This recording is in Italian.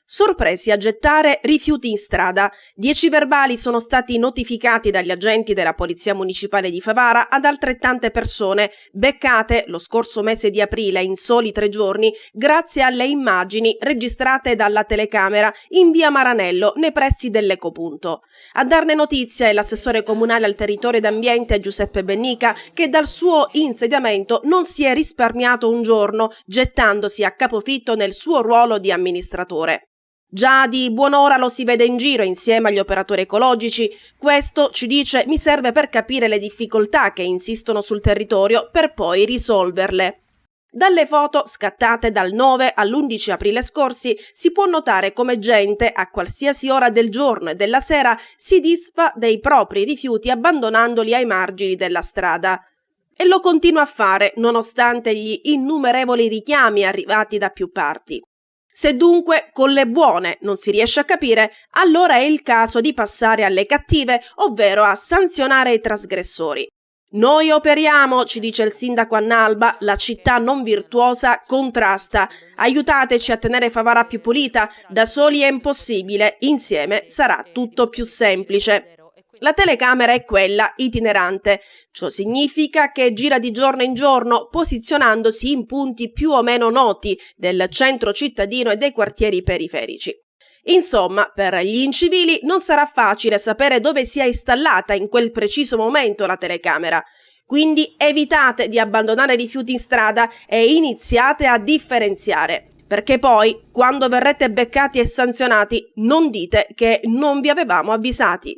Sorpresi a gettare rifiuti in strada. 10 verbali sono stati notificati dagli agenti della Polizia Municipale di Favara ad altrettante persone, beccate lo scorso mese di aprile in soli 3 giorni, grazie alle immagini registrate dalla telecamera in via Maranello, nei pressi dell'Ecopunto. A darne notizia è l'assessore comunale al territorio ed ambiente Giuseppe Bennica, che dal suo insediamento non si è risparmiato un giorno, gettandosi a capofitto nel suo ruolo di amministratore. Già di buon'ora lo si vede in giro insieme agli operatori ecologici. Questo, ci dice, mi serve per capire le difficoltà che insistono sul territorio per poi risolverle. Dalle foto scattate dal 9 all'11 aprile scorsi si può notare come gente a qualsiasi ora del giorno e della sera si disfa dei propri rifiuti abbandonandoli ai margini della strada. E lo continua a fare nonostante gli innumerevoli richiami arrivati da più parti. Se dunque con le buone non si riesce a capire, allora è il caso di passare alle cattive, ovvero a sanzionare i trasgressori. Noi operiamo, ci dice il sindaco Annalba, la città non virtuosa contrasta. Aiutateci a tenere Favara più pulita, da soli è impossibile, insieme sarà tutto più semplice. La telecamera è quella itinerante, ciò significa che gira di giorno in giorno posizionandosi in punti più o meno noti del centro cittadino e dei quartieri periferici. Insomma, per gli incivili non sarà facile sapere dove sia installata in quel preciso momento la telecamera. Quindi evitate di abbandonare rifiuti in strada e iniziate a differenziare. Perché poi, quando verrete beccati e sanzionati, non dite che non vi avevamo avvisati.